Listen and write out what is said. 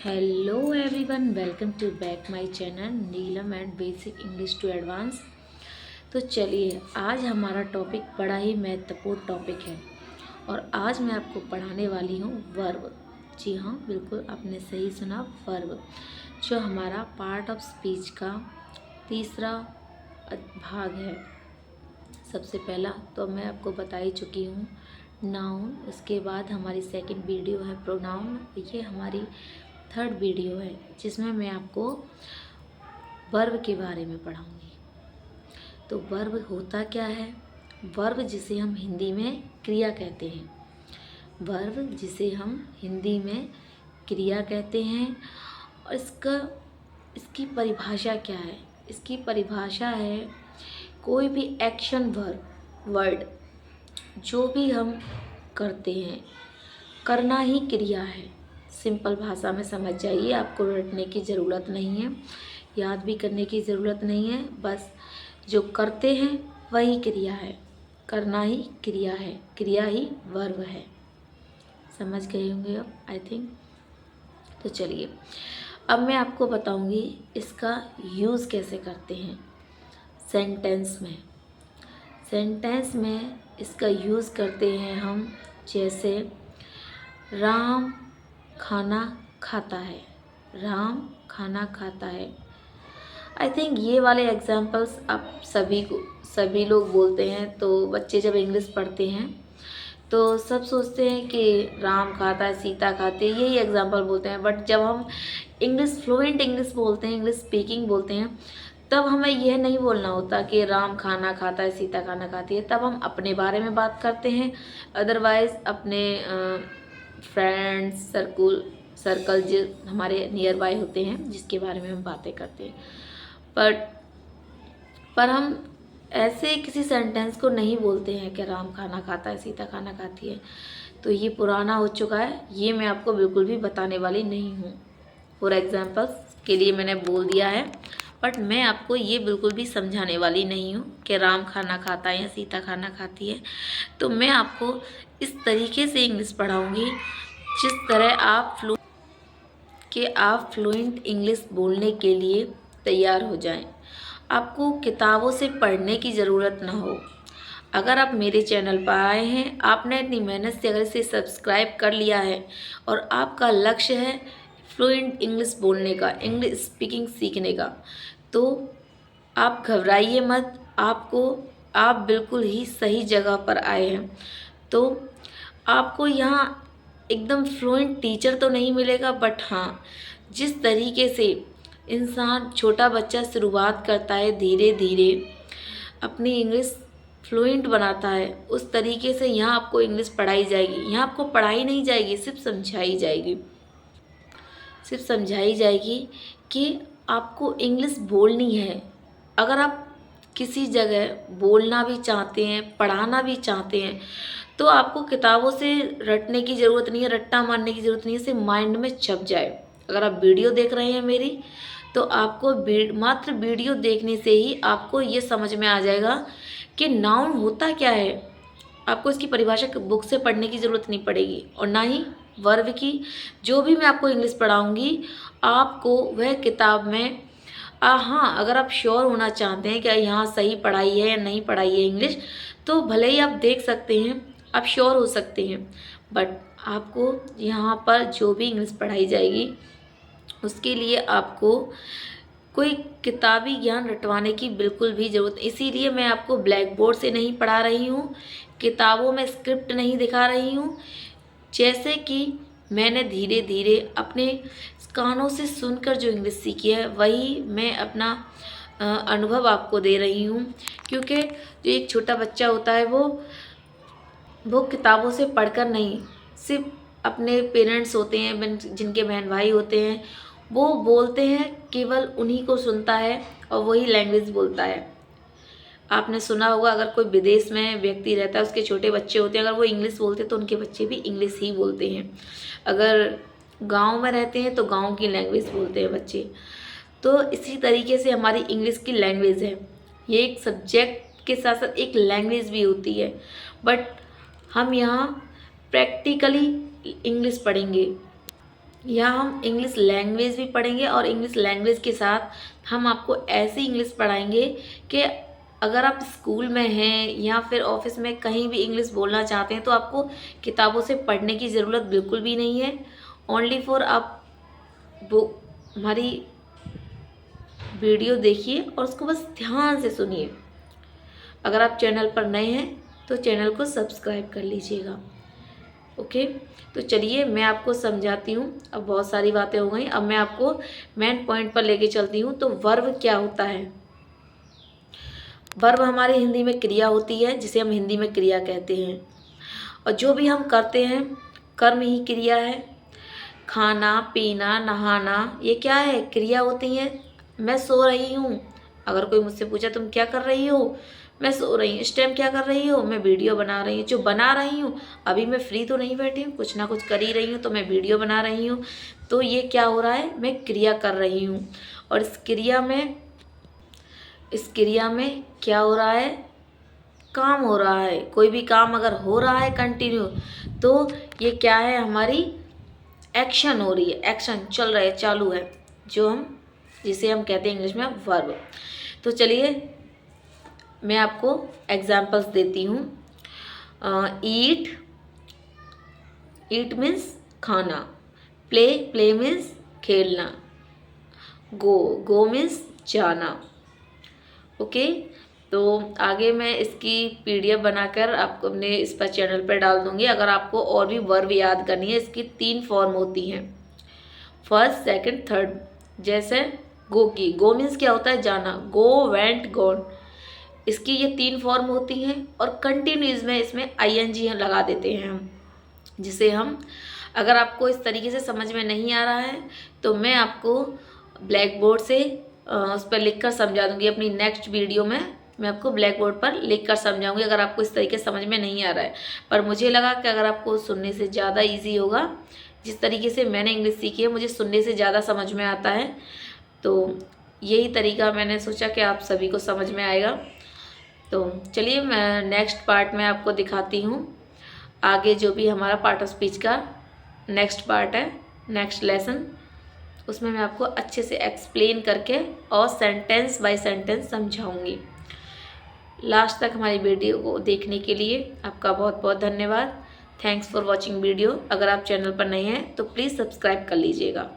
Hello everyone, welcome to back my channel Neelam and basic English to advance. तो चलिए, आज हमारा टॉपिक बड़ा ही महत्वपूर्ण टॉपिक है और आज मैं आपको पढ़ाने वाली हूँ वर्ब। जी हाँ, बिल्कुल आपने सही सुना, वर्ब, जो हमारा पार्ट ऑफ स्पीच का तीसरा भाग है। सबसे पहला तो मैं आपको बता ही चुकी हूँ नाउन, उसके बाद हमारी सेकंड वीडियो है प्रोनाउन, ये हमारी थर्ड वीडियो है जिसमें मैं आपको वर्ब के बारे में पढ़ाऊँगी। तो वर्ब होता क्या है? वर्ब जिसे हम हिंदी में क्रिया कहते हैं, वर्ब जिसे हम हिंदी में क्रिया कहते हैं। और इसकी परिभाषा क्या है? इसकी परिभाषा है कोई भी एक्शन वर्ड जो भी हम करते हैं, करना ही क्रिया है। सिंपल भाषा में समझ जाइए, आपको रटने की ज़रूरत नहीं है, याद भी करने की ज़रूरत नहीं है। बस जो करते हैं वही क्रिया है, करना ही क्रिया है, क्रिया ही वर्ब है। समझ गए होंगे अब, आई थिंक। तो चलिए, अब मैं आपको बताऊंगी इसका यूज़ कैसे करते हैं सेंटेंस में। सेंटेंस में इसका यूज़ करते हैं हम, जैसे राम खाना खाता है, राम खाना खाता है। आई थिंक ये वाले एग्जाम्पल्स आप सभी लोग बोलते हैं। तो बच्चे जब इंग्लिश पढ़ते हैं तो सब सोचते हैं कि राम खाता है, सीता खाती है, यही एग्जाम्पल बोलते हैं। बट जब हम फ्लुएंट इंग्लिश बोलते हैं, इंग्लिश स्पीकिंग बोलते हैं, तब हमें यह नहीं बोलना होता कि राम खाना खाता है, सीता खाना खाती है। तब हम अपने बारे में बात करते हैं, अदरवाइज़ अपने फ्रेंड्स सर्कल जो हमारे नियर बाय होते हैं जिसके बारे में हम बातें करते हैं। पर हम ऐसे किसी सेंटेंस को नहीं बोलते हैं कि राम खाना खाता है, सीता खाना खाती है। तो ये पुराना हो चुका है, ये मैं आपको बिल्कुल भी बताने वाली नहीं हूँ। फॉर एग्जाम्पल्स के लिए मैंने बोल दिया है, बट मैं आपको ये बिल्कुल भी समझाने वाली नहीं हूँ कि राम खाना खाता है या सीता खाना खाती है। तो मैं आपको इस तरीके से इंग्लिश पढ़ाऊँगी जिस तरह आप फ्लुएंट इंग्लिश बोलने के लिए तैयार हो जाएं। आपको किताबों से पढ़ने की ज़रूरत ना हो। अगर आप मेरे चैनल पर आए हैं, आपने इतनी मेहनत से अगर इसे सब्सक्राइब कर लिया है और आपका लक्ष्य है फ्लुएंट इंग्लिश बोलने का, इंग्लिश स्पीकिंग सीखने का, तो आप घबराइए मत। आप बिल्कुल ही सही जगह पर आए हैं। तो आपको यहाँ एकदम फ्लुएंट टीचर तो नहीं मिलेगा, बट हाँ, जिस तरीके से इंसान, छोटा बच्चा शुरुआत करता है, धीरे धीरे अपनी इंग्लिश फ्लुएंट बनाता है, उस तरीके से यहाँ आपको इंग्लिश पढ़ाई जाएगी। यहाँ आपको पढ़ाई नहीं जाएगी, सिर्फ समझाई जाएगी। सिर्फ समझाई जाएगी कि आपको इंग्लिश बोलनी है। अगर आप किसी जगह बोलना भी चाहते हैं, पढ़ाना भी चाहते हैं, तो आपको किताबों से रटने की ज़रूरत नहीं है, रट्टा मारने की ज़रूरत नहीं है, सिर्फ माइंड में छप जाए। अगर आप वीडियो देख रहे हैं मेरी, तो आपको मात्र वीडियो देखने से ही आपको ये समझ में आ जाएगा कि नाउन होता क्या है। आपको इसकी परिभाषा बुक से पढ़ने की ज़रूरत नहीं पड़ेगी, और ना ही वर्ब की। जो भी मैं आपको इंग्लिश पढ़ाऊँगी, आपको वह किताब में हाँ, अगर आप श्योर होना चाहते हैं कि यहाँ सही पढ़ाई है या नहीं पढ़ाई है इंग्लिश, तो भले ही आप देख सकते हैं, आप श्योर हो सकते हैं। बट आपको यहाँ पर जो भी इंग्लिश पढ़ाई जाएगी, उसके लिए आपको कोई किताबी ज्ञान रटवाने की बिल्कुल भी ज़रूरत। इसीलिए मैं आपको ब्लैक बोर्ड से नहीं पढ़ा रही हूँ, किताबों में स्क्रिप्ट नहीं दिखा रही हूँ। जैसे कि मैंने धीरे धीरे अपने कानों से सुनकर जो इंग्लिश सीखी है, वही मैं अपना अनुभव आपको दे रही हूँ। क्योंकि जो एक छोटा बच्चा होता है, वो किताबों से पढ़कर नहीं, सिर्फ अपने पेरेंट्स होते हैं, जिनके बहन भाई होते हैं, वो बोलते हैं, केवल उन्हीं को सुनता है और वही लैंग्वेज बोलता है। आपने सुना होगा, अगर कोई विदेश में व्यक्ति रहता है, उसके छोटे बच्चे होते हैं, अगर वो इंग्लिश बोलते हैं तो उनके बच्चे भी इंग्लिश ही बोलते हैं। अगर गांव में रहते हैं तो गांव की लैंग्वेज बोलते हैं बच्चे। तो इसी तरीके से हमारी इंग्लिश की लैंग्वेज है, ये एक सब्जेक्ट के साथ साथ एक लैंग्वेज भी होती है। बट हम यहाँ प्रैक्टिकली इंग्लिश पढ़ेंगे, यहाँ हम इंग्लिश लैंग्वेज भी पढ़ेंगे और इंग्लिश लैंग्वेज के साथ हम आपको ऐसी इंग्लिश पढ़ाएंगे कि अगर आप स्कूल में हैं या फिर ऑफिस में कहीं भी इंग्लिश बोलना चाहते हैं तो आपको किताबों से पढ़ने की ज़रूरत बिल्कुल भी नहीं है। ओनली फॉर आप वो हमारी वीडियो देखिए और उसको बस ध्यान से सुनिए। अगर आप चैनल पर नए हैं तो चैनल को सब्सक्राइब कर लीजिएगा। ओके, तो चलिए मैं आपको समझाती हूँ। अब बहुत सारी बातें हो गई, अब मैं आपको मेन पॉइंट पर लेके चलती हूँ। तो वर्ब क्या होता है? वर्ब हमारे हिंदी में क्रिया होती है, जिसे हम हिंदी में क्रिया कहते हैं। और जो भी हम करते हैं कर्म ही क्रिया है। खाना पीना नहाना ये क्या है? क्रिया होती हैं। मैं सो रही हूँ, अगर कोई मुझसे पूछा तुम क्या कर रही हो, मैं सो रही हूँ। इस टाइम क्या कर रही हो? मैं वीडियो बना रही हूँ। जो बना रही हूँ, अभी मैं फ्री तो नहीं बैठी हूँ, कुछ ना कुछ कर ही रही हूँ, तो मैं वीडियो बना रही हूँ। तो ये क्या हो रहा है? मैं क्रिया कर रही हूँ। और इस क्रिया में क्या हो रहा है? काम हो रहा है। कोई भी काम अगर हो रहा है कंटिन्यू, तो ये क्या है? हमारी एक्शन हो रही है, एक्शन चल रहा है, चालू है, जिसे हम कहते हैं इंग्लिश में वर्ब। तो चलिए मैं आपको एग्जांपल्स देती हूँ। ईट मीन्स खाना, प्ले मीन्स खेलना, गो मीन्स जाना। ओके, तो आगे मैं इसकी PDF बनाकर आपको अपने इस पर चैनल पर डाल दूँगी। अगर आपको और भी वर्ब याद करनी है, इसकी 3 फॉर्म होती हैं, फर्स्ट सेकंड थर्ड। जैसे गो मीन्स क्या होता है? जाना, गो वेंट गॉन। इसकी ये 3 फॉर्म होती हैं और कंटिन्यूज में इसमें ING लगा देते हैं हम, जिसे हम, अगर आपको इस तरीके से समझ में नहीं आ रहा है तो मैं आपको ब्लैक बोर्ड से उस पर लिख कर समझा दूंगी। अपनी नेक्स्ट वीडियो में मैं आपको ब्लैक बोर्ड पर लिख कर समझाऊंगी, अगर आपको इस तरीके से समझ में नहीं आ रहा है। पर मुझे लगा कि अगर आपको सुनने से ज़्यादा ईजी होगा, जिस तरीके से मैंने इंग्लिश सीखी है मुझे सुनने से ज़्यादा समझ में आता है, तो यही तरीका मैंने सोचा कि आप सभी को समझ में आएगा। तो चलिए मैं नेक्स्ट पार्ट में आपको दिखाती हूँ। आगे जो भी हमारा पार्ट ऑफ स्पीच का नेक्स्ट पार्ट है, नेक्स्ट लेसन, उसमें मैं आपको अच्छे से एक्सप्लेन करके और सेंटेंस बाय सेंटेंस समझाऊंगी। लास्ट तक हमारी वीडियो को देखने के लिए आपका बहुत बहुत धन्यवाद। Thanks for watching video. अगर आप चैनल पर नए हैं तो प्लीज़ सब्सक्राइब कर लीजिएगा।